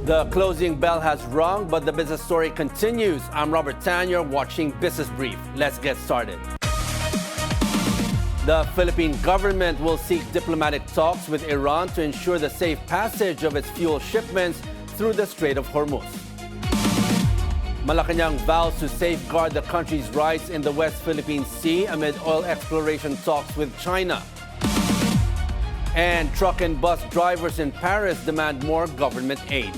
The closing bell has rung, but the business story continues. I'm Robert Tanyer watching Business Brief. Let's get started. The Philippine government will seek diplomatic talks with Iran to ensure the safe passage of its fuel shipments through the Strait of Hormuz. Malacanang vows to safeguard the country's rights in the West Philippine Sea amid oil exploration talks with China. And truck and bus drivers in Paris demand more government aid.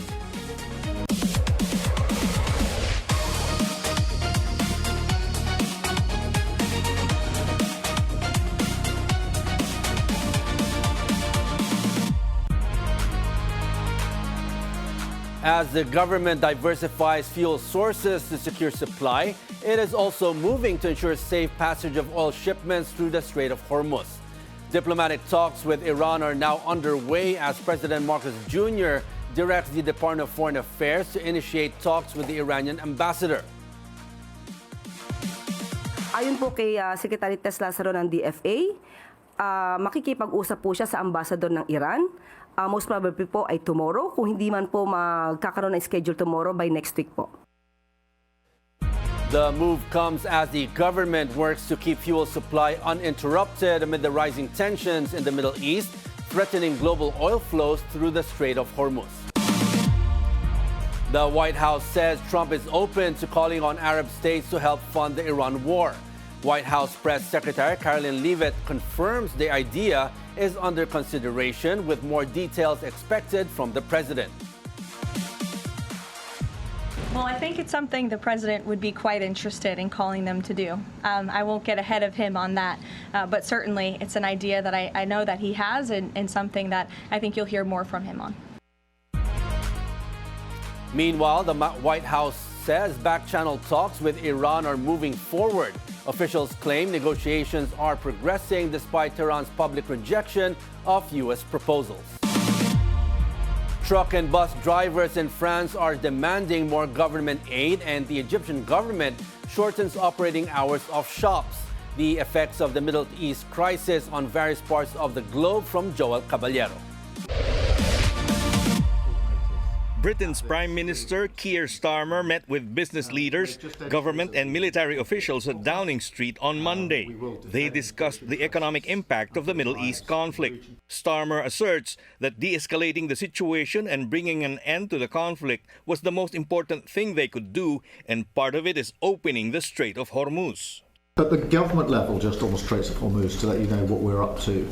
As the government diversifies fuel sources to secure supply, it is also moving to ensure safe passage of oil shipments through the Strait of Hormuz. Diplomatic talks with Iran are now underway as President Marcos Jr. directs the Department of Foreign Affairs to initiate talks with the Iranian ambassador. Ayon po kay Secretary Tess Lazaro ng DFA, makikipag-usap po siya sa ambassador ng Iran. Most probably po ay tomorrow. Kung hindi man po magkakaroon ng schedule tomorrow, by next week po. The move comes as the government works to keep fuel supply uninterrupted amid the rising tensions in the Middle East, threatening global oil flows through the Strait of Hormuz. The White House says Trump is open to calling on Arab states to help fund the Iran war. White House Press Secretary Caroline Leavitt confirms the idea is under consideration, with more details expected from the president. Well, I think it's something the president would be quite interested in calling them to do. I won't get ahead of him on that, but certainly it's an idea that I know that he has and something that I think you'll hear more from him on. Meanwhile, the White House says back-channel talks with Iran are moving forward. Officials claim negotiations are progressing despite Tehran's public rejection of U.S. proposals. Truck and bus drivers in France are demanding more government aid, and the Egyptian government shortens operating hours of shops. The effects of the Middle East crisis on various parts of the globe, from Joel Caballero. Britain's Prime Minister Keir Starmer met with business leaders, government and military officials at Downing Street on Monday. They discussed the economic impact of the Middle East conflict. Starmer asserts that de-escalating the situation and bringing an end to the conflict was the most important thing they could do, and part of it is opening the Strait of Hormuz. At the government level, just on the Straits of Hormuz, to let you know what we're up to,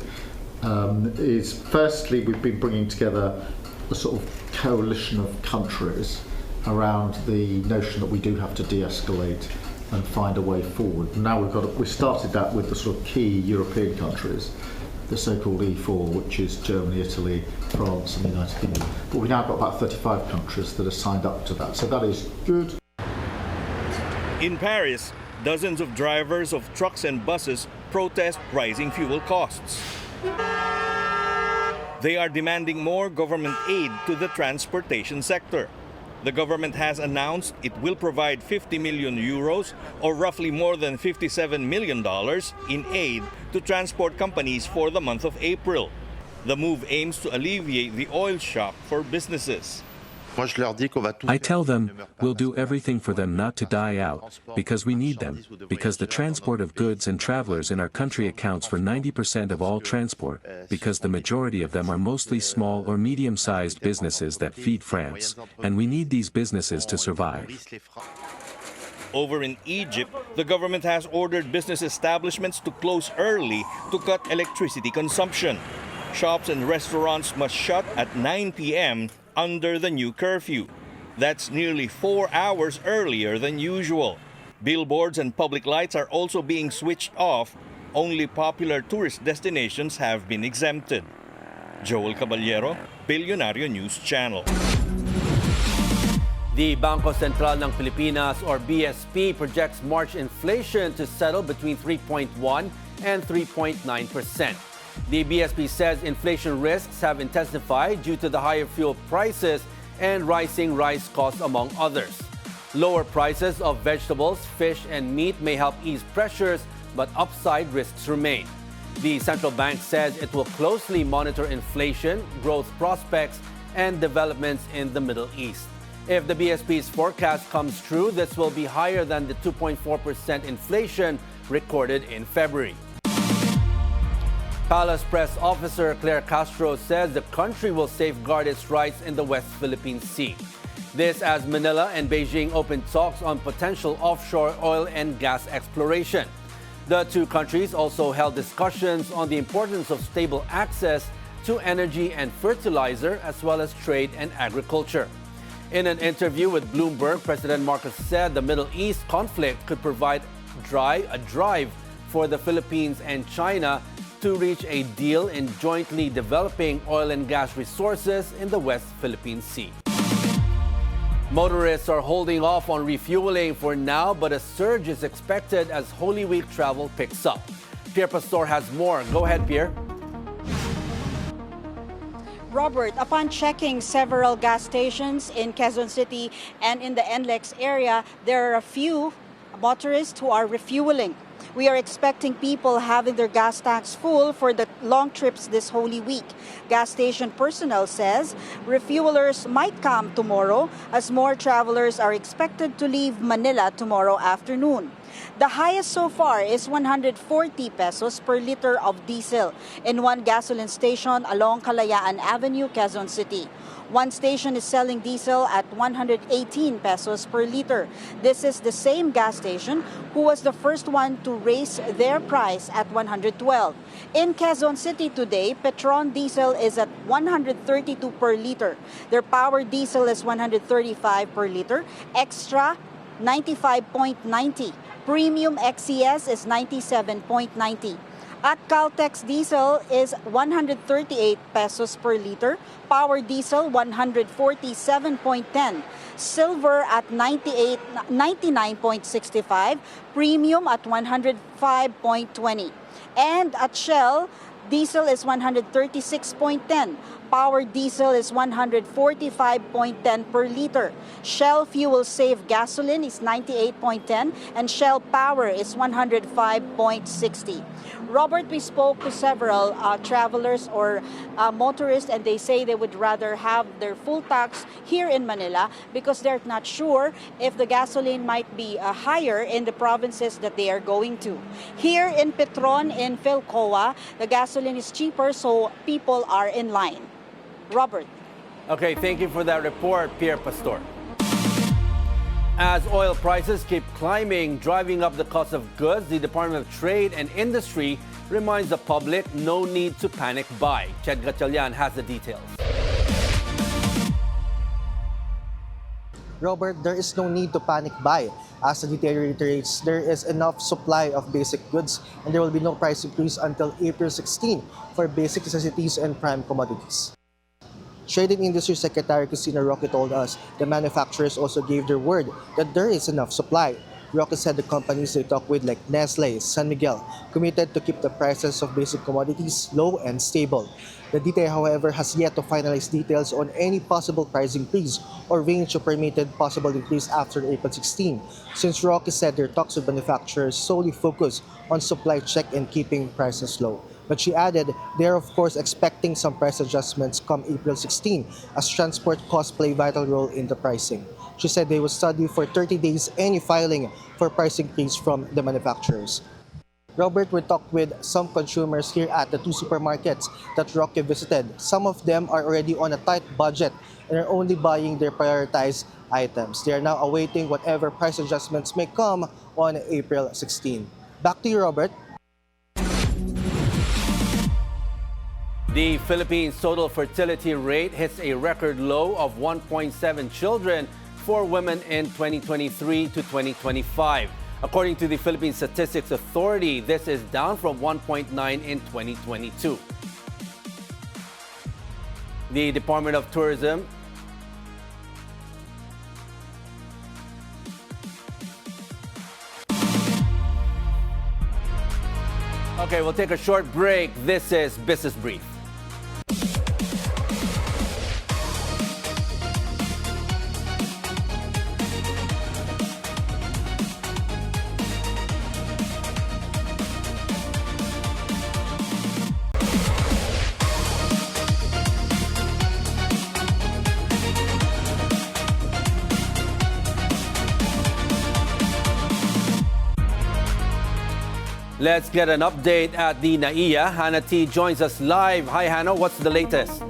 is firstly we've been bringing together a sort of coalition of countries around the notion that we do have to de-escalate and find a way forward. Now we started that with the sort of key European countries, the so-called E4, which is Germany, Italy, France and the United Kingdom. But we've now got about 35 countries that are signed up to that, so that is good. In Paris, dozens of drivers of trucks and buses protest rising fuel costs. They are demanding more government aid to the transportation sector. The government has announced it will provide 50 million euros, or roughly more than $57 million, in aid to transport companies for the month of April. The move aims to alleviate the oil shock for businesses. I tell them we'll do everything for them not to die out, because we need them, because the transport of goods and travelers in our country accounts for 90% of all transport, because the majority of them are mostly small or medium-sized businesses that feed France, and we need these businesses to survive. Over in Egypt, the government has ordered business establishments to close early to cut electricity consumption. Shops and restaurants must shut at 9 p.m. under the new curfew. That's nearly 4 hours earlier than usual. Billboards and public lights are also being switched off. Only popular tourist destinations have been exempted. Joel Caballero, Billionario News Channel. The Bangko Sentral ng Pilipinas, or BSP, projects March inflation to settle between 3.1 and 3.9%. The BSP says inflation risks have intensified due to the higher fuel prices and rising rice costs, among others. Lower prices of vegetables, fish, and meat may help ease pressures, but upside risks remain. The central bank says it will closely monitor inflation, growth prospects, and developments in the Middle East. If the BSP's forecast comes true, this will be higher than the 2.4% inflation recorded in February. Palace Press Officer Claire Castro says the country will safeguard its rights in the West Philippine Sea. This as Manila and Beijing open talks on potential offshore oil and gas exploration. The two countries also held discussions on the importance of stable access to energy and fertilizer, as well as trade and agriculture. In an interview with Bloomberg, President Marcos said the Middle East conflict could provide a drive for the Philippines and China to reach a deal in jointly developing oil and gas resources in the West Philippine Sea. Motorists are holding off on refueling for now, but a surge is expected as Holy Week travel picks up. Pierre Pastor has more. Go ahead, Pierre. Robert, upon checking several gas stations in Quezon City and in the NLEX area, there are a few motorists who are refueling. We are expecting people having their gas tanks full for the long trips this Holy Week. Gas station personnel says refuelers might come tomorrow as more travelers are expected to leave Manila tomorrow afternoon. The highest so far is 140 pesos per liter of diesel in one gasoline station along Kalayaan Avenue, Quezon City. One station is selling diesel at 118 pesos per liter. This is the same gas station who was the first one to raise their price at 112. In Quezon City today, Petron diesel is at 132 per liter. Their power diesel is 135 per liter. Extra, 95.90. Premium XCS is 97.90. At Caltex diesel is 138 pesos per liter, power diesel 147.10, silver at 99.65, premium at 105.20. And at Shell, diesel is 136.10. Power diesel is 145.10 per liter. Shell Fuel Save gasoline is 98.10 and Shell Power is 105.60. Robert, we spoke to several travelers or motorists, and they say they would rather have their full tanks here in Manila because they're not sure if the gasoline might be higher in the provinces that they are going to. Here in Petron, in Philcoa, the gasoline is cheaper, so people are in line. Robert. Okay, thank you for that report, Pierre Pastor. As oil prices keep climbing, driving up the cost of goods, the Department of Trade and Industry reminds the public no need to panic buy. Ched Gatchalian has the details. Robert, there is no need to panic buy. As the DTI reiterates, there is enough supply of basic goods and there will be no price increase until April 16 for basic necessities and prime commodities. Trade and Industry Secretary Cristina Roque told us the manufacturers also gave their word that there is enough supply. Roque said the companies they talk with, like Nestle, San Miguel, committed to keep the prices of basic commodities low and stable. The DTI, however, has yet to finalize details on any possible price increase or range of permitted possible increase after April 16, since Roque said their talks with manufacturers solely focus on supply check and keeping prices low. But she added they are of course expecting some price adjustments come April 16 as transport costs play a vital role in the pricing. She said they will study for 30 days any filing for price increase from the manufacturers. Robert, we talked with some consumers here at the two supermarkets that Roque visited. Some of them are already on a tight budget and are only buying their prioritized items. They are now awaiting whatever price adjustments may come on April 16. Back to you, Robert. The Philippines' total fertility rate hits a record low of 1.7 children for women in 2023 to 2025. According to the Philippine Statistics Authority, this is down from 1.9 in 2022. The Department of Tourism Okay, we'll take a short break. This is Business Brief. Let's get an update at the NAIA. Hannah T joins us live. Hi, Hannah. What's the latest?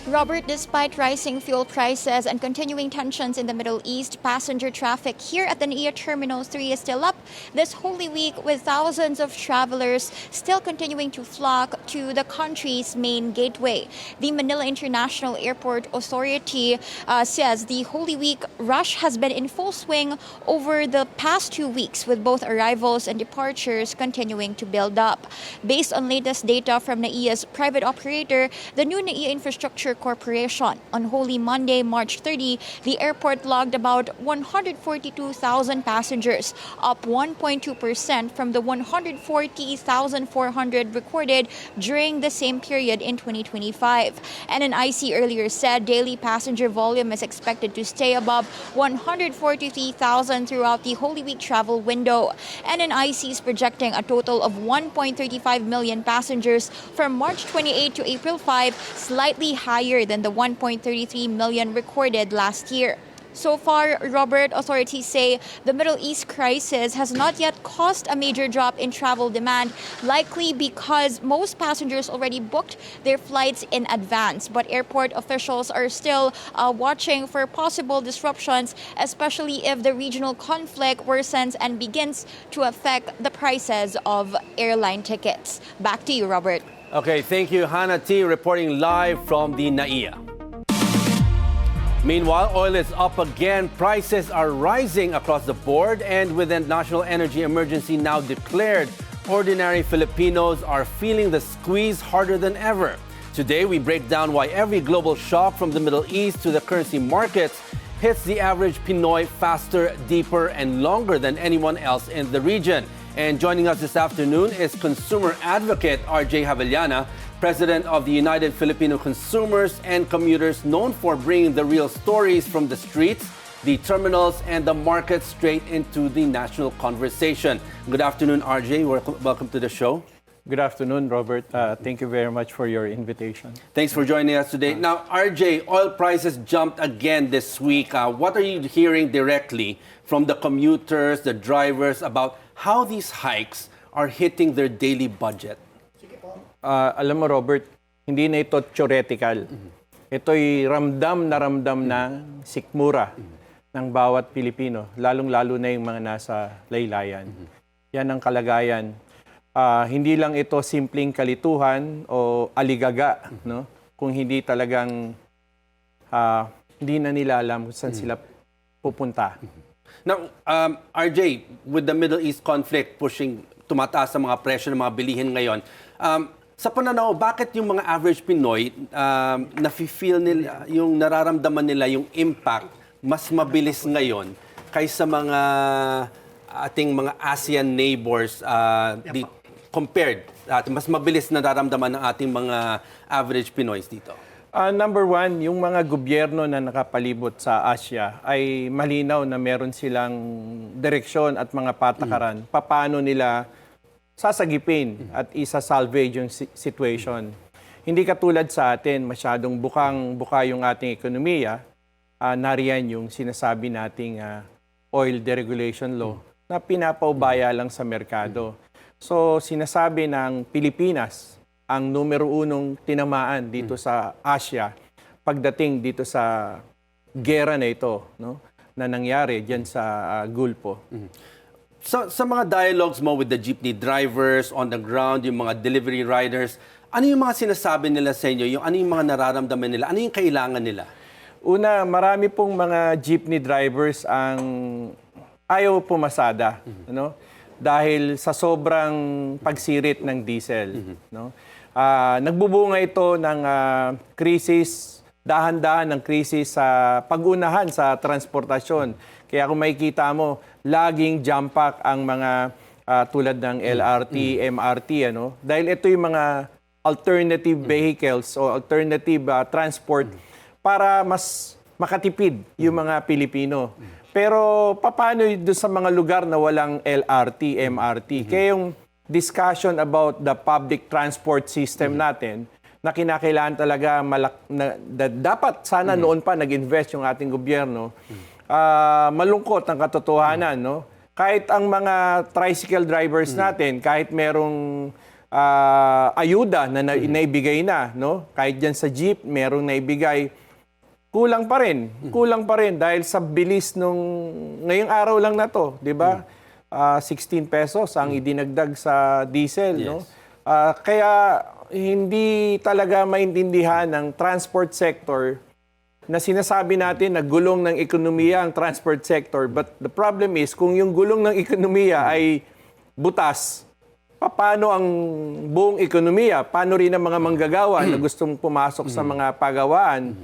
Robert, despite rising fuel prices and continuing tensions in the Middle East, passenger traffic here at the NAIA Terminal 3 is still up this Holy Week, with thousands of travelers still continuing to flock to the country's main gateway. The Manila International Airport Authority says the Holy Week rush has been in full swing over the past 2 weeks, with both arrivals and departures continuing to build up. Based on latest data from NAIA's private operator, the new NAIA Infrastructure Corporation, on Holy Monday, March 30, the airport logged about 142,000 passengers, up 1.2% from the 140,400 recorded during the same period in 2025. NNIC earlier said daily passenger volume is expected to stay above 143,000 throughout the Holy Week travel window. NNIC is projecting a total of 1.35 million passengers from March 28 to April 5, slightly higher than the 1.33 million recorded last year. So far, Robert, authorities say the Middle East crisis has not yet caused a major drop in travel demand, likely because most passengers already booked their flights in advance. But airport officials are still watching for possible disruptions, especially if the regional conflict worsens and begins to affect the prices of airline tickets. Back to you, Robert. Okay, thank you, Hannah T, reporting live from the NAIA. Meanwhile, oil is up again. Prices are rising across the board, and with the national energy emergency now declared, ordinary Filipinos are feeling the squeeze harder than ever. Today, we break down why every global shock from the Middle East to the currency markets hits the average Pinoy faster, deeper, and longer than anyone else in the region. And joining us this afternoon is consumer advocate RJ Javellana, president of the United Filipino Consumers and Commuters, known for bringing the real stories from the streets, the terminals, and the market straight into the national conversation. Good afternoon, RJ. Welcome to the show. Good afternoon, Robert. Thank you very much for your invitation. Thanks for joining us today. Now, RJ, oil prices jumped again this week. What are you hearing directly from the commuters, the drivers, about how these hikes are hitting their daily budget? Alam mo, Robert, hindi na ito theoretical. Ito'y ramdam na sikmura ng bawat Pilipino, lalong-lalo na yung mga nasa laylayan. Yan ang kalagayan. Hindi lang ito simpleng kalituhan o aligaga, no? Kung hindi talagang hindi na nila alam kung saan sila pupunta. Now, RJ, with the Middle East conflict tumataas ang mga presyo ng mga bilihin ngayon, sa pananaw, bakit yung mga average Pinoy nafe-feel nila, yung nararamdaman nila yung impact mas mabilis ngayon kaysa mga ating mga ASEAN neighbors compared, mas mabilis nararamdaman ng ating mga average Pinoys dito? Number one, yung mga gobyerno na nakapalibot sa Asia ay malinaw na meron silang direksyon at mga patakaran paano nila sasagipin at isa-salvage yung situation. Hindi katulad sa atin, masyadong buka yung ating ekonomiya, nariyan yung sinasabi nating oil deregulation law na pinapaubaya lang sa merkado. So sinasabi ng Pilipinas ang numero unong tinamaan dito sa Asia pagdating dito sa gera na ito, no, na nangyari diyan sa Gulpo. Sa mga dialogues mo with the jeepney drivers on the ground, yung mga delivery riders, ano yung mga sinasabi nila sa inyo? Ano yung mga nararamdaman nila? Ano yung kailangan nila? Una, marami pong mga jeepney drivers ang ayaw pumasada, no? Dahil sa sobrang pagsirit ng diesel, no? Nagbubunga ito ng krisis, dahan-dahan ng krisis sa pag-unahan sa transportasyon. Kaya kung makikita mo, laging jump pack ang mga tulad ng LRT, MRT, ano? Dahil ito yung mga alternative vehicles o alternative transport para mas makatipid yung mga Pilipino. Pero paano doon sa mga lugar na walang LRT, MRT? Kaya yung discussion about the public transport system natin na kinakailangan talaga dapat sana noon pa nag-invest yung ating gobyerno. Malungkot ang katotohanan, no? kahit ang mga tricycle drivers natin, kahit merong ayuda na naibigay na, no? Kahit dyan sa jeep, merong naibigay, kulang pa rin. Kulang pa rin dahil sa bilis nung ngayong araw lang na to, di ba? 16 pesos ang idinagdag sa diesel, no? Kaya hindi talaga maintindihan ng transport sector na sinasabi natin na gulong ng ekonomiya ang transport sector. But the problem is, kung yung gulong ng ekonomiya ay butas, paano ang buong ekonomiya? Paano rin ang mga manggagawa na gustong pumasok sa mga pagawaan?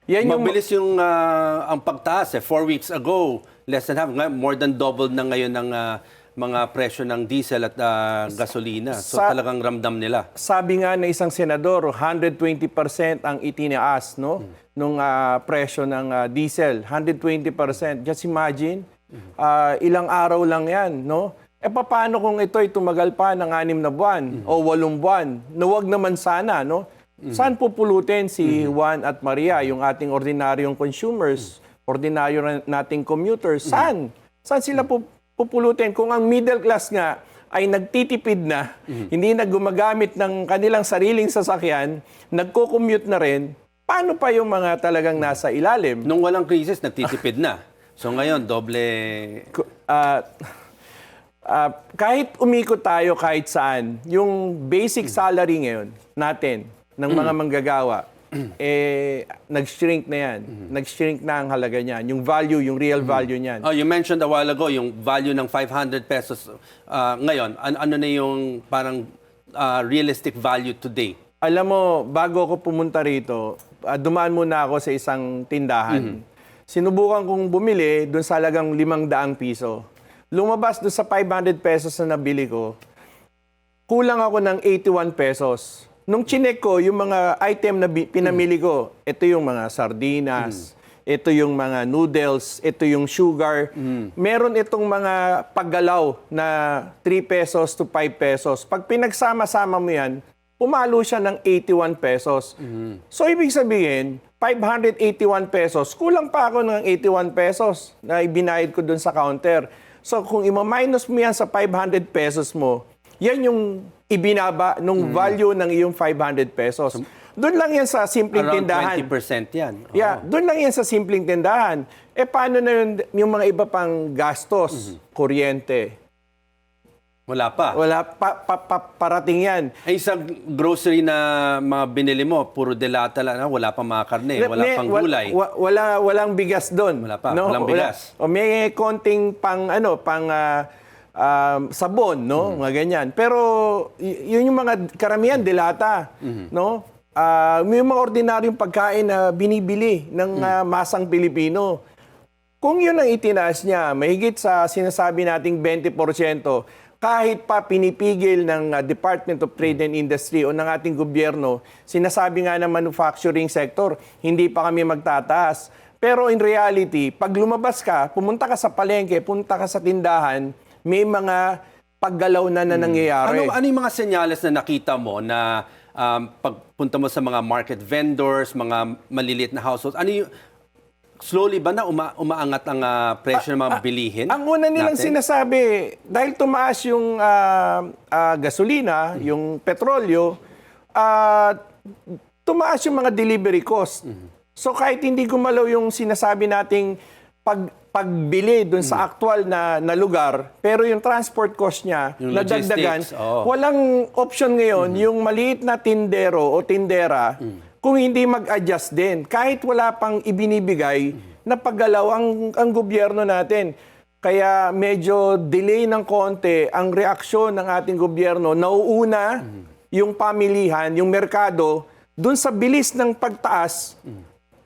Yan yung Mabilis yung ang pagtaas. 4 weeks ago, less than half, more than double na ngayon ng mga presyo ng diesel at gasolina. So talagang ramdam nila. Sabi nga na isang senador, 120% ang itinaas, no? Nung presyo ng diesel. 120%. Just imagine, ilang araw lang yan, no? Paano kung ito'y tumagal pa ng 6 na buwan o 8 buwan? Nawag naman sana, no? Saan pupulutin si Juan at Maria, yung ating ordinaryong consumers, ordinaryo nating commuters? Saan? Saan sila pupulutin? Kung ang middle class nga ay nagtitipid na, hindi na gumagamit ng kanilang sariling sasakyan, nagko-commute na rin, paano pa yung mga talagang nasa ilalim? Nung walang krisis, nagtitipid na. So ngayon, doble... kahit umikot tayo kahit saan, yung basic salary ngayon natin, ng mga manggagawa, nag-shrink na yan. Nag-shrink na ang halaga niyan. Yung value, yung real value niyan. Oh, you mentioned a while ago yung value ng 500 pesos. Ngayon, ano na yung parang realistic value today? Alam mo, bago ako pumunta rito, dumaan muna ako sa isang tindahan. Sinubukan kong bumili doon sa halagang 500 piso. Lumabas doon sa 500 pesos na nabili ko, kulang ako ng 81 pesos. Nung chinek ko, yung mga item na pinamili ko, ito yung mga sardinas, ito yung mga noodles, ito yung sugar. Meron itong mga paggalaw na 3 pesos to 5 pesos. Pag pinagsama-sama mo yan, pumalo siya ng 81 pesos. So, ibig sabihin, 581 pesos, kulang pa ako ng 81 pesos na ibinayad ko dun sa counter. So, kung ima-minus mo yan sa 500 pesos mo, yan yung ibinaba nung value ng iyong 500 pesos. Doon lang yan sa simpleng tindahan. Around 20% yan. Yeah, doon lang yan sa simpleng tindahan. Paano na yung mga iba pang gastos? Kuryente. Wala pa. Wala parating yan. Ay, isang grocery na mga binili mo, puro delata lang, wala pang mga karne, wala pang gulay. Walang bigas doon. Wala pa, walang bigas. O may konting sabon, no? Mga ganyan. Pero yun yung mga karamihan delata, no? May mga ordinaryong pagkain na binibili ng masang Pilipino. Kung yun ang itinaas niya, mahigit sa sinasabi nating 20%, kahit pa pinipigil ng Department of Trade and Industry o ng ating gobyerno, sinasabi nga ng manufacturing sector, hindi pa kami magtataas. Pero in reality, pag lumabas ka, pumunta ka sa palengke, punta ka sa tindahan, may mga paggalaw na nangyayari. Ano yung mga senyales na nakita mo na pagpunta mo sa mga market vendors, mga maliliit na households, ano yung slowly ba na umaangat ang presyo ng mga bilihin? Ang una nilang sinasabi, dahil tumaas yung gasolina, yung petrolyo, tumaas yung mga delivery cost. So kahit hindi gumalaw yung sinasabi nating pagbili dun sa actual na lugar, pero yung transport cost niya, yung nadagdagan, walang option ngayon, yung maliit na tindero o tindera, kung hindi mag-adjust din. Kahit wala pang ibinibigay, na paggalaw ang gobyerno natin. Kaya medyo delay ng konti ang reaksyon ng ating gobyerno. Nauuna yung pamilihan, yung merkado, dun sa bilis ng pagtaas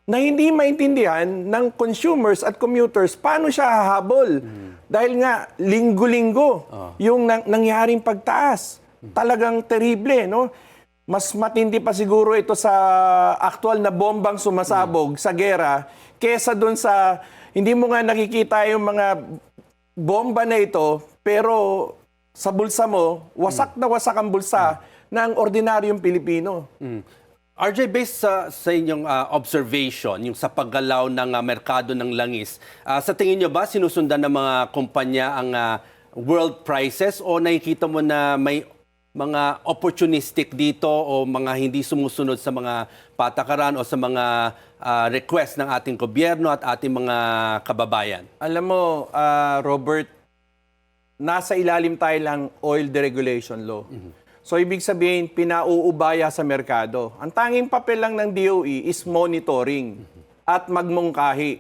na hindi maintindihan ng consumers at commuters paano siya hahabol. Dahil nga, linggo-linggo yung nangyaring pagtaas. Talagang terrible, no? Mas matindi pa siguro ito sa aktual na bombang sumasabog sa gera kesa doon sa hindi mo nga nakikita yung mga bomba na ito pero sa bulsa mo, wasak na wasak ang bulsa ng ordinaryong Pilipino. RJ, based sa inyong observation, yung sa paggalaw ng merkado ng langis, sa tingin nyo ba sinusundan ng mga kumpanya ang world prices o nakikita mo na may mga opportunistic dito o mga hindi sumusunod sa mga patakaran o sa mga request ng ating gobyerno at ating mga kababayan? Alam mo, Robert, nasa ilalim tayo lang oil deregulation law. So, ibig sabihin, pinauubaya sa merkado. Ang tanging papel lang ng DOE is monitoring at magmungkahi.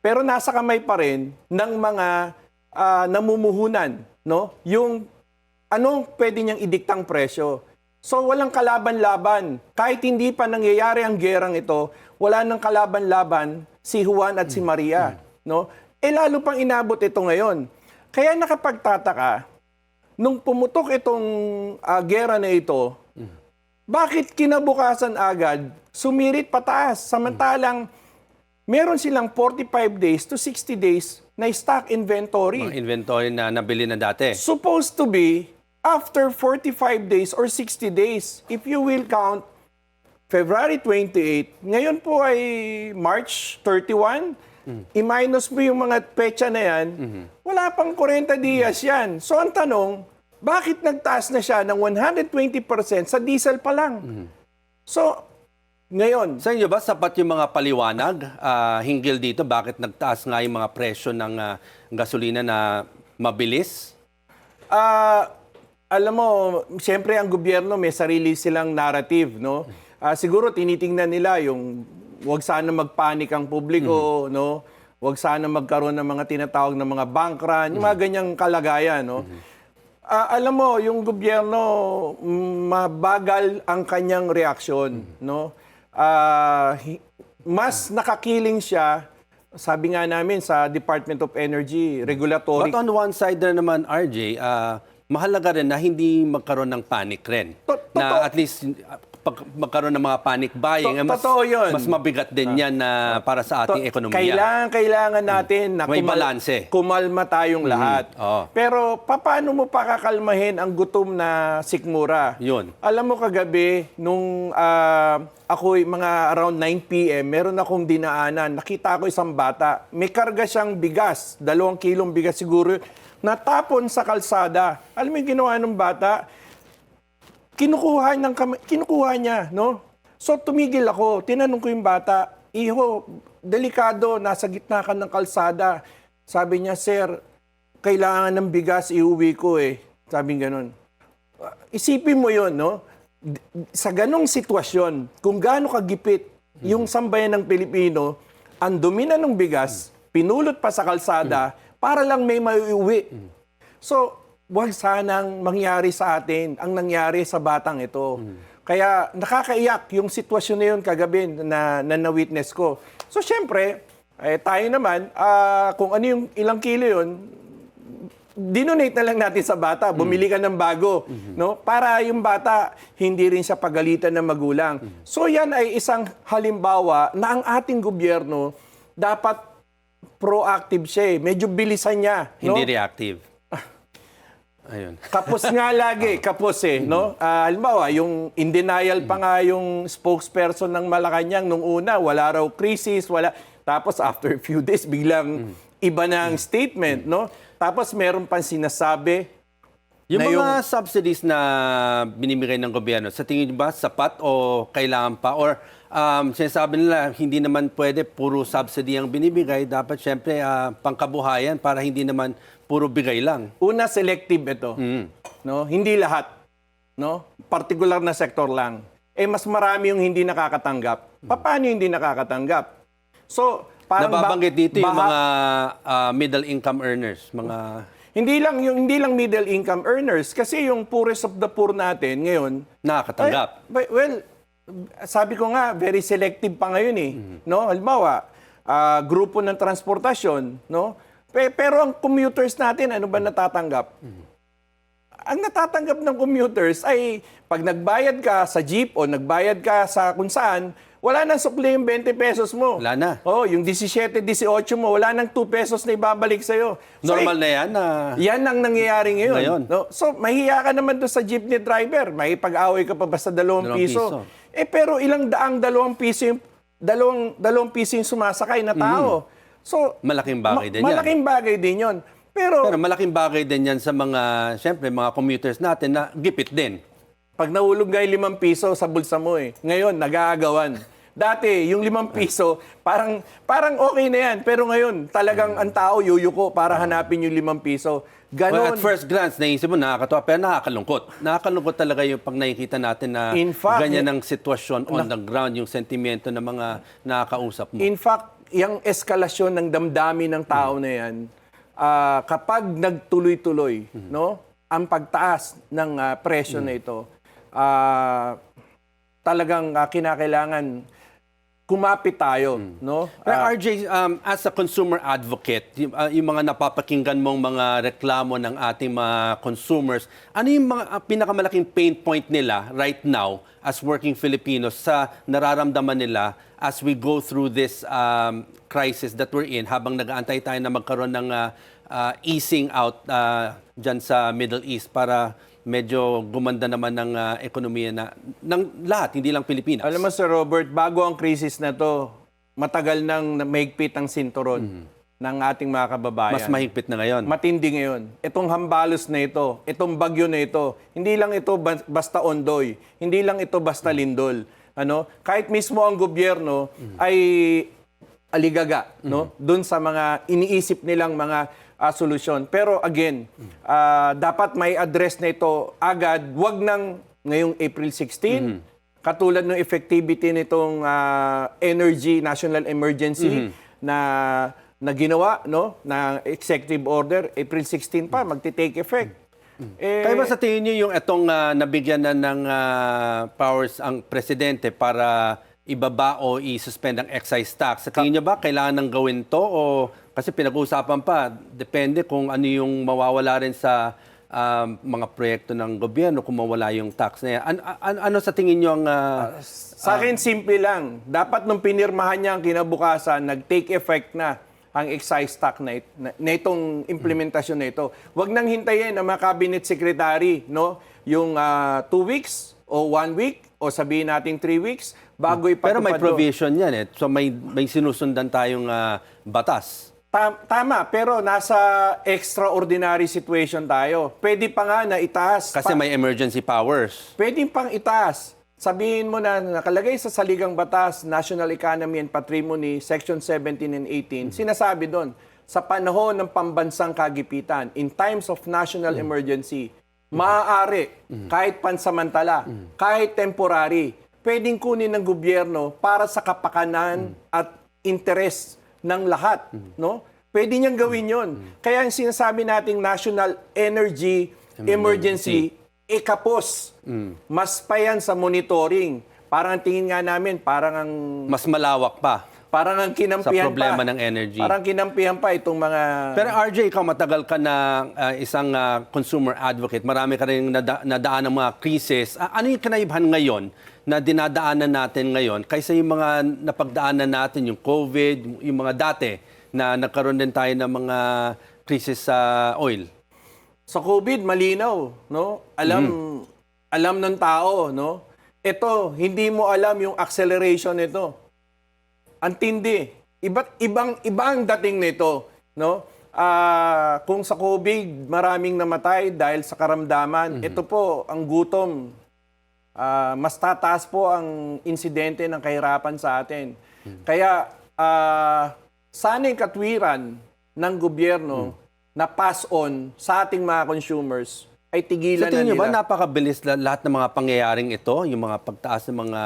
Pero nasa kamay pa rin ng mga namumuhunan, no? Yung anong pwede niyang idiktang presyo. So, walang kalaban-laban. Kahit hindi pa nangyayari ang gerang ito, wala nang kalaban-laban si Juan at si Maria, no? Lalo pang inabot ito ngayon. Kaya nakapagtataka, nung pumutok itong gera na ito, bakit kinabukasan agad sumirit pataas? Samantalang meron silang 45 days to 60 days na stock inventory. Mga inventory na nabili na dati. Supposed to be after 45 days or 60 days. If you will count February 28, ngayon po ay March 31, i-minus mo yung mga petsa na yan, wala pang 40 dias yan. So ang tanong, bakit nagtaas na siya ng 120% sa diesel pa lang? So, ngayon, Sa inyo ba sapat yung mga paliwanag hinggil dito? Bakit nagtaas nga yung mga presyo ng gasolina na mabilis? alam mo, siyempre ang gobyerno may sarili silang narrative, no? Siguro tinitingnan nila yung wag sana magpanik ang publiko, no? Wag sana magkaroon ng mga tinatawag na mga bank run, yung mga ganyang kalagayan, no? Alam mo, yung gobyerno mabagal ang kanyang reaksyon, no? Mas nakakiling siya, sabi nga namin sa Department of Energy, regulatory. But on one side na naman, RJ, mahalaga rin na hindi magkaroon ng panic rin. Na at least pag magkaroon ng mga panic buying, Totoo yun. mas mabigat din yan na para sa ating ekonomiya. Kailangan natin na May balanse. kumalma tayong lahat. Oo. Pero paano mo pakakalmahin ang gutom na sikmura? Yun. Alam mo kagabi, nung ako'y mga around 9 p.m., meron akong dinaanan. Nakita ko isang bata. May karga siyang bigas. 2 kilong bigas siguro. Natapon sa kalsada. Alam mo yung ginawa ng bata? Kinukuha niya, no? So tumigil ako, tinanong ko yung bata, "Iho, delikado, nasa gitna ka ng kalsada." Sabi niya, "Sir, kailangan ng bigas, iuwi ko eh." Sabi ganun. Isipin mo yun, no? Sa ganong sitwasyon, kung gaano kagipit yung sambayan ng Pilipino, ang dumi na ng bigas, pinulot pa sa kalsada, para lang may maiuwi. So, wag sanang mangyari sa atin ang nangyari sa batang ito. Kaya nakakaiyak yung sitwasyon na yun kagabi na na-witness ko. So syempre, tayo naman, kung ano yung ilang kilo yun, dinonate na lang natin sa bata. Bumili ka ng bago. No? Para yung bata, hindi rin siya pagalitan ng magulang. So yan ay isang halimbawa na ang ating gobyerno dapat proactive siya. Medyo bilisan niya. No? Hindi reactive. Ayun. Kapos nga lagi, kapos eh, no? Halimbawa, yung in denial pa nga yung spokesperson ng Malacanang nung una, wala raw crisis, wala. Tapos after a few days, biglang iba na ang statement, no? Tapos meron pang sinasabi Yung na mga subsidies na binibigay ng gobyerno, sa tingin niyo ba sapat o kailangan pa? Or sinasabi nila hindi naman pwede puro subsidy ang binibigay. Dapat syempre pangkabuhayan para hindi naman puro bigay lang. Una, selective ito. No? Hindi lahat. No? Particular na sektor lang. Mas marami yung hindi nakakatanggap. Paano yung hindi nakakatanggap? So, parang nababanggit dito yung mga middle income earners, mga hindi lang middle income earners kasi yung poorest of the poor natin ngayon nakakatanggap. Well, sabi ko nga very selective pa ngayon eh. No? Halimbawa, grupo ng transportasyon, no? Pero ang commuters natin, ano ba natatanggap? Ang natatanggap ng commuters ay pag nagbayad ka sa jeep o nagbayad ka sa kung saan, wala nang sukli yung 20 pesos mo. Wala na. Yung 17, 18 mo, wala nang 2 pesos na ibabalik sa'yo. Normal na yan? Yan ang nangyayari ngayon. Ngayon. No? So, mahiya ka naman doon sa jeepney driver. May pag-away ka pa ba sa 2 piso? Pero ilang daang 2 piso yung, dalawang piso yung sumasakay na tao. So, Malaking bagay din yan. malaking bagay din yun. Pero malaking bagay din yan sa mga, siyempre, mga commuters natin na gipit din. pag nahulog nga yung 5 piso sa bulsa mo ngayon, nag-aagawan. Dati, yung 5 piso, parang okay na yan. Pero ngayon, talagang ang tao yuyuko para hanapin yung 5 piso. Ganon. Well, at first glance, naisip mo, nakakatawa, pero nakakalungkot. Nakakalungkot talaga yung pag nakikita natin na In fact, ganyan ang sitwasyon on the ground, yung sentimento ng mga nakakausap mo. In fact, yung eskalasyon ng damdamin ng tao na yan, kapag nagtuloy-tuloy, no, ang pagtaas ng presyo na ito, talagang kinakailangan kumapit tayo, no? Pero RJ, as a consumer advocate, yung mga napapakinggan mong mga reklamo ng ating mga consumers, ano yung mga pinakamalaking pain point nila right now as working Filipinos sa nararamdaman nila as we go through this crisis that we're in habang nag-aantay tayo na magkaroon ng easing out dyan sa Middle East para medyo gumanda naman ng ekonomiya ng lahat, hindi lang Pilipinas. Alam mo, Sir Robert, bago ang krisis na to, matagal nang mahigpit ang sinturon ng ating mga kababayan. Mas mahigpit na ngayon. Matindi ngayon. Itong hambalos na ito, itong bagyo na ito, hindi lang ito basta ondoy, hindi lang ito basta lindol. Kahit mismo ang gobyerno ay aligaga, no? Doon sa mga iniisip nilang mga solusyon. Pero again, dapat may address na ito agad. Wag nang ngayong April 16, katulad ng effectivity nitong national emergency na ginawa, no, na executive order, April 16 pa, magti-take effect. Kaya ba sa tingin niyo yung itong nabigyan na ng powers ang presidente para ibaba o i-suspend ang excise tax, sa tingin niyo ba kailangan nang gawin to o kasi pinag-uusapan pa, depende kung ano yung mawawala rin sa mga proyekto ng gobyerno kung mawala yung tax na yan. Ano sa tingin niyo ang... Sa akin, simple lang. Dapat nung pinirmahan niya ang kinabukasan, nag-take effect na ang excise tax na itong implementasyon na ito. Huwag nang hintayin ang mga cabinet secretary, no? Yung 2 weeks o 1 week o sabihin natin 3 weeks bago ipatupad. Pero may provision yan eh. So may sinusundan tayong batas. Tama, pero nasa extraordinary situation tayo. Pwede pa nga na itaas. Kasi may emergency powers. Pwede pang itaas. Sabihin mo na nakalagay sa saligang batas, National Economy and Patrimony, Section 17 and 18, sinasabi doon, sa panahon ng pambansang kagipitan, in times of national emergency, maaari, kahit pansamantala, kahit temporary, pwedeng kunin ng gobyerno para sa kapakanan at interes ng lahat, no? Pwede niyang gawin 'yon. Kaya ang sinasabi nating National Energy Emergency, kapos. Mas pa yan sa monitoring. Parang tingin nga namin, parang ang... Mas malawak pa. Parang ang kinampihan sa problema ng energy. Parang kinampihan pa itong mga... Pero RJ, ikaw matagal ka na isang consumer advocate. Marami ka rin nadaan ng mga krisis. Ano yung kinaibahan ngayon na dinadaanan natin ngayon kaysa yung mga napagdaanan natin, yung COVID, yung mga dati na nagkaroon din tayo ng mga krisis sa oil? Sa COVID, malinaw, no? Alam ng tao, no? Ito, hindi mo alam yung acceleration nito. Ang tindi. Iba ang dating nito, no? Kung sa COVID, maraming namatay dahil sa karamdaman. Ito po, ang gutom. Mas tataas po ang insidente ng kahirapan sa atin. Kaya, sana yung katwiran ng gobyerno na pass on sa ating mga consumers ay tigilan na nila. Sa tingin niyo ba napakabilis lahat ng mga pangyayaring ito, yung mga pagtaas ng mga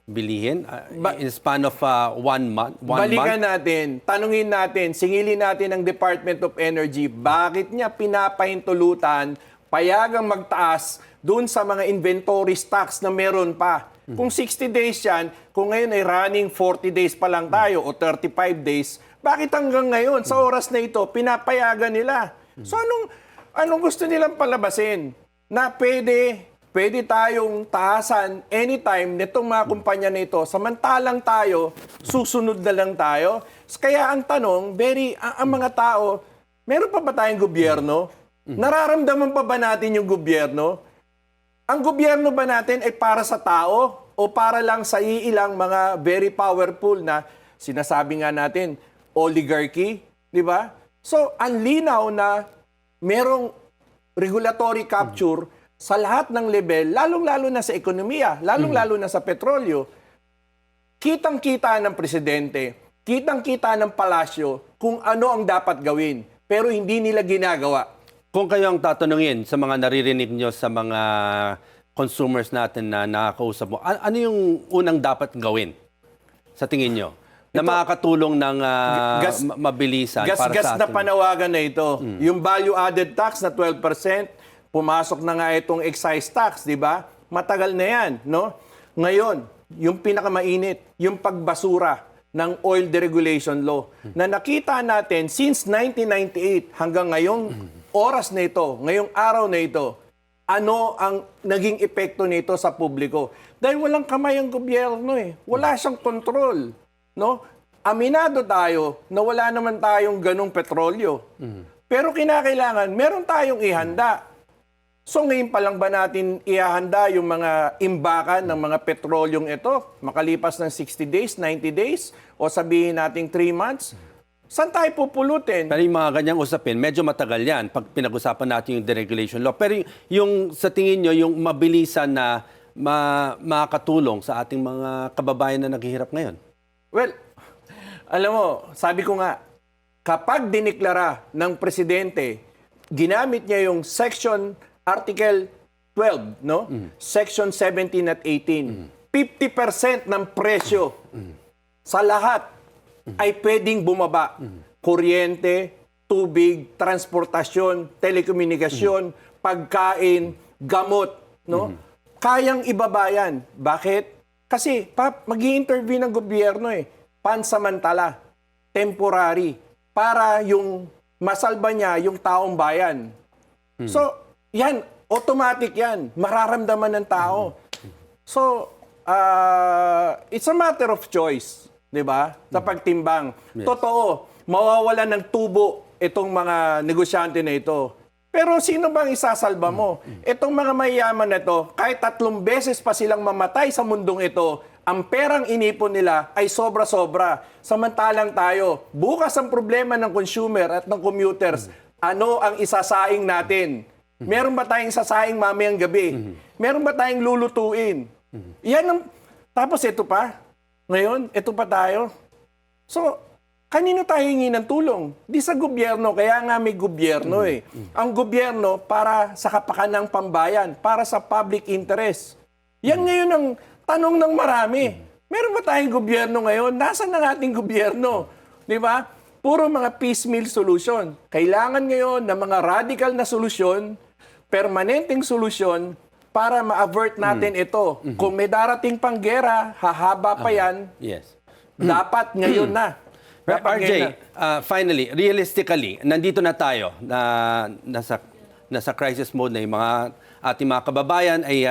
bilihin in span of 1 month? Balikan natin, tanungin natin, singilin natin ang Department of Energy, bakit niya pinapahintulutan, payagang magtaas doon sa mga inventory stocks na meron pa. Kung 60 days yan, kung ngayon ay running 40 days pa lang tayo o 35 days, bakit hanggang ngayon, sa oras na ito, pinapayagan nila? So anong gusto nilang palabasin? Na pwede tayong taasan anytime nitong mga kumpanya na ito, samantalang tayo, susunod na lang tayo. Kaya ang tanong, ang mga tao, meron pa ba tayong gobyerno? Nararamdaman pa ba natin yung gobyerno? Ang gobyerno ba natin ay para sa tao o o para lang sa iilang mga very powerful na sinasabi nga natin, oligarchy, di ba? So, ang linaw na merong regulatory capture sa lahat ng level, lalong-lalo na sa ekonomiya, lalong-lalo na sa petrolyo. Kitang-kita ng presidente, kitang-kita ng palasyo kung ano ang dapat gawin, pero hindi nila ginagawa. Kung kayo ang tatanungin sa mga naririnig nyo sa mga consumers natin na nakakausap mo, ano yung unang dapat gawin sa tingin nyo? Na makakatulong ng mabilisan para gas sa na atin? panawagan na ito. Yung value-added tax na 12%, pumasok na nga itong excise tax, di ba? Matagal na yan, no? Ngayon, yung pinakamainit, yung pagbasura ng oil deregulation law na nakita natin since 1998 hanggang ngayong oras na ito, ngayong araw na ito, ano ang naging epekto nito sa publiko. Dahil walang kamay ang gobyerno eh. Wala siyang kontrol. No? Aminado tayo na wala naman tayong ganong petrolyo. Pero kinakailangan, meron tayong ihanda. So ngayon pa lang ba natin ihahanda yung mga imbakan ng mga petrolyong ito? Makalipas ng 60 days, 90 days, o sabihin natin 3 months? Saan tayo pupulutin? Pero yung mga ganyang usapin, medyo matagal yan pag pinag-usapan natin yung deregulation law. Pero yung sa tingin nyo, yung mabilisan na makakatulong sa ating mga kababayan na naghihirap ngayon? Well, alam mo, sabi ko nga, kapag diniklara ng presidente, ginamit niya yung section Article 12, no? Section 17 at 18. 50% ng presyo sa lahat ay pwedeng bumaba. Kuryente, tubig, transportasyon, telekomunikasyon, pagkain, gamot, no? Kayang ibaba yan. Bakit? Kasi mag-i-intervene ng gobyerno eh. Pansamantala, temporary, para yung masalba niya yung taong bayan. So, yan, automatic yan. Mararamdaman ng tao. So, it's a matter of choice. 'Di ba? Sa pagtimbang. Yes. Totoo, mawawalan ng tubo itong mga negosyante na ito. Pero sino bang isasalba mo? Itong mga mayayaman na ito, kahit 3 beses pa silang mamatay sa mundong ito, ang perang inipon nila ay sobra-sobra. Samantalang tayo, bukas ang problema ng consumer at ng commuters, ano ang isasaing natin? Meron ba tayong sasaing mamayang gabi? Meron ba tayong lulutuin? Yan ang... Tapos ito pa, ngayon, ito pa tayo. So, kanino tayo hingi ng tulong? Di sa gobyerno, kaya nga may gobyerno eh. Ang gobyerno para sa kapakanang pambayan, para sa public interest. Yan ngayon ang tanong ng marami. Meron ba tayong gobyerno ngayon? Nasaan ang ating gobyerno? Di ba? Puro mga piecemeal solution. Kailangan ngayon ng mga radical na solusyon, permanenteng solusyon, para ma-avert natin ito. Kung may darating pang gera, hahaba pa yan, Yes. dapat ngayon na. Dapat RJ, ngayon na. finally, realistically, nandito na tayo na nasa crisis mode na yung mga ating mga kababayan ay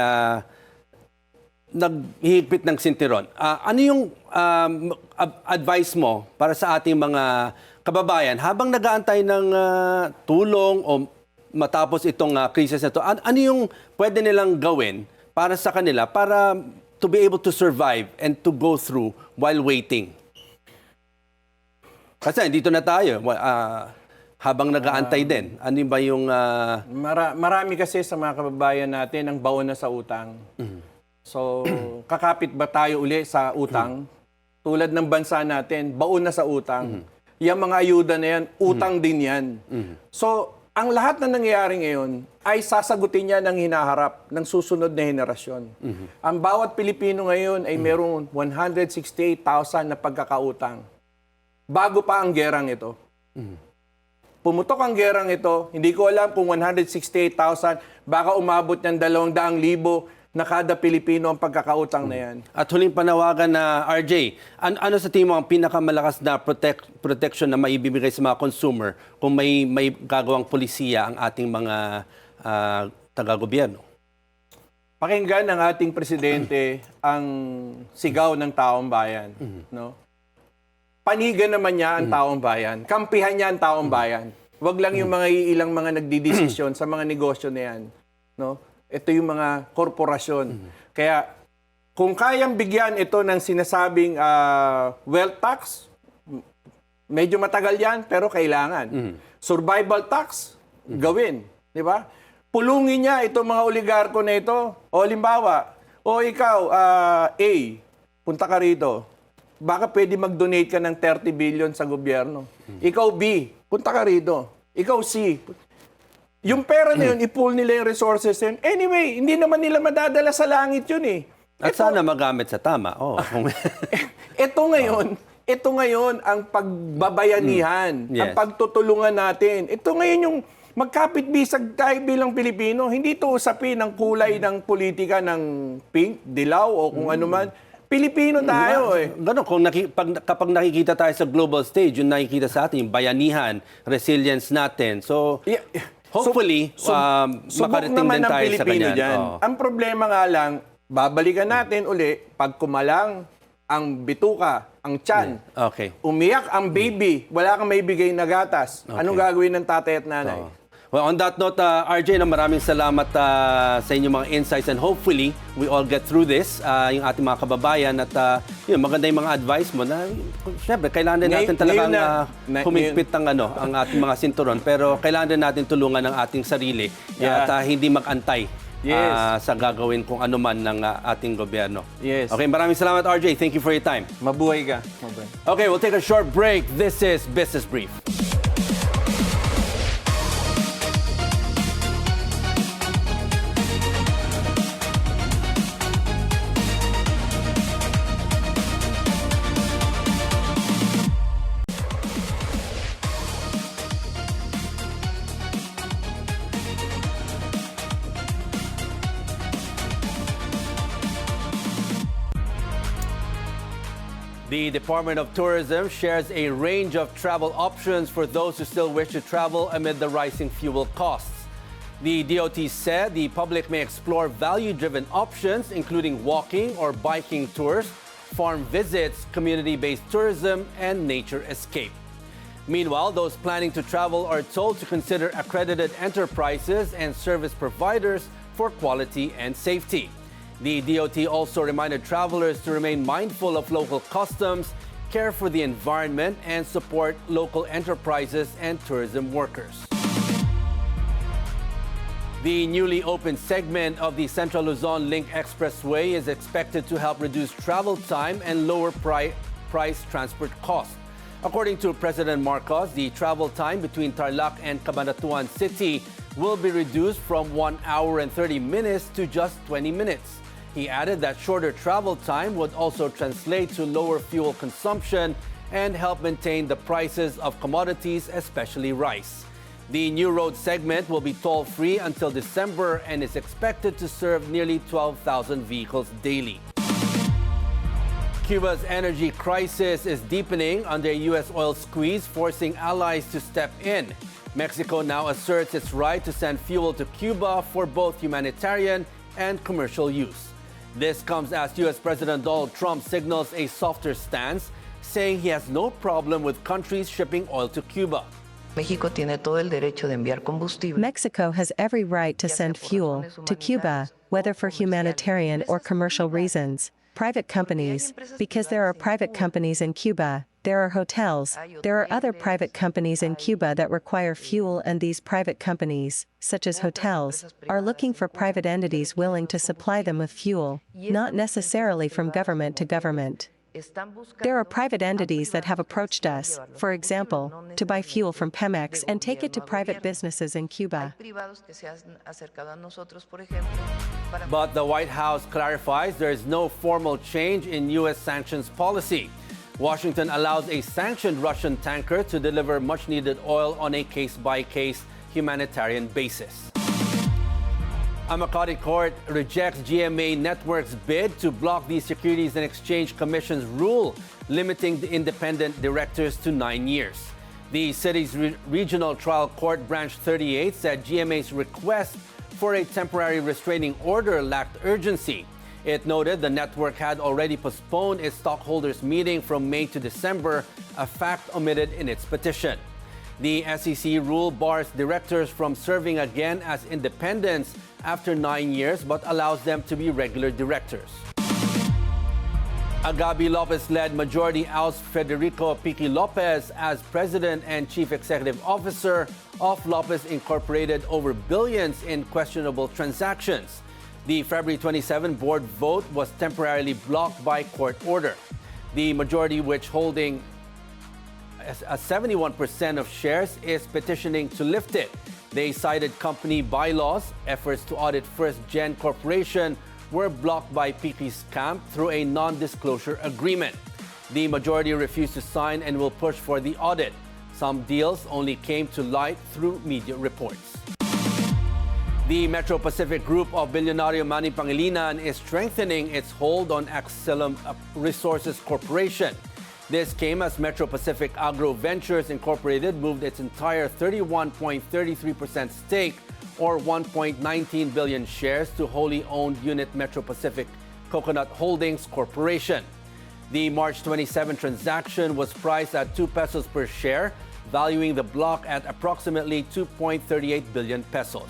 naghihigpit ng sintiron. Ano yung advice mo para sa ating mga kababayan habang nag-aantay ng tulong o matapos itong crisis na ito? Ano yung pwede nilang gawin para sa kanila para to be able to survive and to go through while waiting? Kasi dito na tayo, habang nag-aantay din. Ano ba yung... Marami kasi sa mga kababayan natin ang baon na sa utang. So, kakapit ba tayo uli sa utang? Tulad ng bansa natin, baon na sa utang. Yung mga ayuda na yan, utang din yan. So, ang lahat na nangyayari ngayon ay sasagutin niya ng hinaharap ng susunod na henerasyon. Ang bawat Pilipino ngayon ay merong 168,000 na pagkakautang. Bago pa ang gerang ito. Pumutok ang gerang ito, hindi ko alam kung 168,000, baka umabot ng 200,000 na kada Pilipino ang pagkakautang na yan. At huling panawagan na RJ, ano sa tingin mo ang pinakamalakas na protection na maibibigay sa mga consumer kung may gagawang polisiya ang ating mga taga-gobyerno? Pakinggan ng ating presidente ang sigaw ng taong bayan. No? Panigan naman niya ang taong bayan. Kampihan niya ang taong bayan. Huwag lang yung mga ilang mga nagdidesisyon sa mga negosyo na yan. No? Ito yung mga korporasyon. Kaya kung kayang bigyan ito ng sinasabing wealth tax, medyo matagal yan, pero kailangan. Survival tax, gawin. Di ba? Pulungin niya itong mga oligarko na ito. O limbawa, o ikaw, A, punta ka rito. Baka pwede mag-donate ka ng 30 billion sa gobyerno. Ikaw B, punta ka rito. Ikaw C. Yung pera na yun, i-pool nila yung resources yun. Anyway, hindi naman nila madadala sa langit yun eh. At sana magamit sa tama. Oh. Ito ngayon ang pagbabayanihan, ang pagtutulungan natin. Ito ngayon yung magkapit-bisag tayo bilang Pilipino. Hindi ito usapin ng kulay ng politika ng pink, dilaw o kung ano man. Pilipino tayo eh. Ganun, kapag nakikita tayo sa global stage, yung nakikita sa atin, yung bayanihan, resilience natin. So, hopefully, makarating din tayo sa ganyan. Ang problema nga lang, babalikan natin uli pag kumalang ang bituka, ang tiyan. Okay. Umiyak ang baby, wala kang maibigay na gatas. Anong gagawin ng tatay at nanay? Well, on that note, RJ, maraming salamat sa inyong mga insights and hopefully we all get through this, yung ating mga kababayan at yun, maganda yung mga advice mo na syempre kailangan din natin talagang humigpit ang ating mga sinturon pero kailangan din natin tulungan ang ating sarili at hindi mag-antay sa gagawin kung ano man ng ating gobyerno. Yes. Okay, maraming salamat RJ. Thank you for your time. Mabuhay ka. Okay, we'll take a short break. This is Business Brief. The Department of Tourism shares a range of travel options for those who still wish to travel amid the rising fuel costs. The DOT said the public may explore value-driven options, including walking or biking tours, farm visits, community-based tourism, and nature escape. Meanwhile, those planning to travel are told to consider accredited enterprises and service providers for quality and safety. The DOT also reminded travelers to remain mindful of local customs, care for the environment, and support local enterprises and tourism workers. The newly opened segment of the Central Luzon Link Expressway is expected to help reduce travel time and lower price transport costs. According to President Marcos, the travel time between Tarlac and Cabanatuan City will be reduced from 1 hour and 30 minutes to just 20 minutes. He added that shorter travel time would also translate to lower fuel consumption and help maintain the prices of commodities, especially rice. The new road segment will be toll-free until December and is expected to serve nearly 12,000 vehicles daily. Cuba's energy crisis is deepening under a U.S. oil squeeze, forcing allies to step in. Mexico now asserts its right to send fuel to Cuba for both humanitarian and commercial use. This comes as U.S. President Donald Trump signals a softer stance, saying he has no problem with countries shipping oil to Cuba. Mexico has every right to send fuel to Cuba, whether for humanitarian or commercial reasons. Private companies, because there are private companies in Cuba, there are hotels, there are other private companies in Cuba that require fuel, and these private companies, such as hotels, are looking for private entities willing to supply them with fuel, not necessarily from government to government. There are private entities that have approached us, for example, to buy fuel from Pemex and take it to private businesses in Cuba. But the White House clarifies there is no formal change in U.S. sanctions policy. Washington allows a sanctioned Russian tanker to deliver much-needed oil on a case-by-case humanitarian basis. A Makati court rejects GMA Network's bid to block the Securities and Exchange Commission's rule limiting the independent directors to 9 years. The city's Regional Trial Court Branch 38 said GMA's request for a temporary restraining order lacked urgency. It noted the network had already postponed its stockholders' meeting from May to December, a fact omitted in its petition. The SEC rule bars directors from serving again as independents after 9 years, but allows them to be regular directors. Agabi Lopez-led majority oust Federico Piqui Lopez as president and chief executive officer of Lopez Incorporated over billions in questionable transactions. The February 27 board vote was temporarily blocked by court order. The majority, which holding a 71% of shares, is petitioning to lift it. They cited company bylaws. Efforts to audit First Gen Corporation were blocked by Piqui's camp through a non-disclosure agreement. The majority refused to sign and will push for the audit. Some deals only came to light through media reports. The Metro Pacific Group of Billionario Manny Pangilinan is strengthening its hold on Axilum Resources Corporation. This came as Metro Pacific Agro Ventures Incorporated moved its entire 31.33% stake or 1.19 billion shares to wholly owned unit Metro Pacific Coconut Holdings Corporation. The March 27 transaction was priced at 2 pesos per share, valuing the block at approximately 2.38 billion pesos.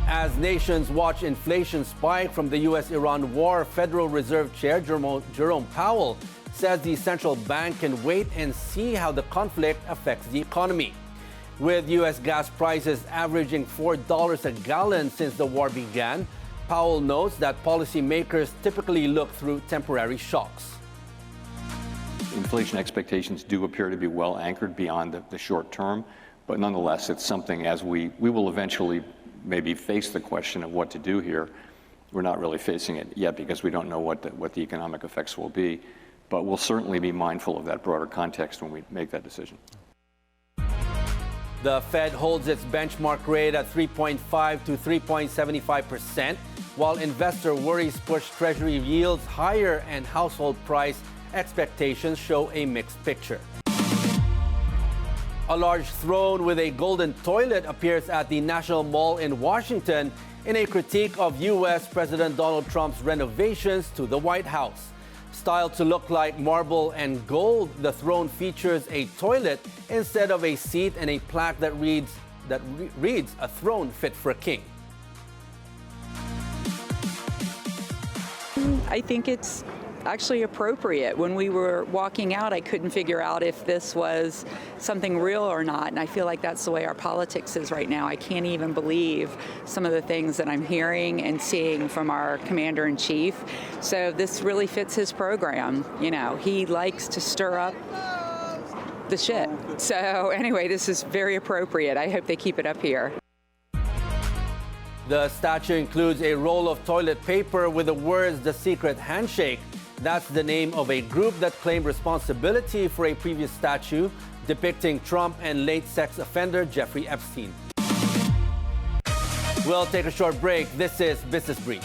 As nations watch inflation spike from the U.S.-Iran war, Federal Reserve Chair Jerome Powell says the central bank can wait and see how the conflict affects the economy. With U.S. gas prices averaging $4 a gallon since the war began, Powell notes that policymakers typically look through temporary shocks. Inflation expectations do appear to be well anchored beyond the short term, but nonetheless, it's something as we will eventually maybe face the question of what to do here. We're not really facing it yet because we don't know what the economic effects will be, but we'll certainly be mindful of that broader context when we make that decision. The Fed holds its benchmark rate at 3.5 to 3.75%, while investor worries push Treasury yields higher and household price expectations show a mixed picture. A large throne with a golden toilet appears at the National Mall in Washington in a critique of U.S. President Donald Trump's renovations to the White House. Styled to look like marble and gold, the throne features a toilet instead of a seat and a plaque that reads "A throne fit for a king." I think it's actually appropriate. When we were walking out, I couldn't figure out if this was something real or not, and I feel like that's the way our politics is right now. I can't even believe some of the things that I'm hearing and seeing from our commander-in-chief. So this really fits his program. You know, he likes to stir up the shit. So anyway, this is very appropriate. I hope they keep it up here. The statue includes a roll of toilet paper with the words "The Secret Handshake." That's the name of a group that claimed responsibility for a previous statue depicting Trump and late sex offender Jeffrey Epstein. We'll take a short break. This is Business Brief.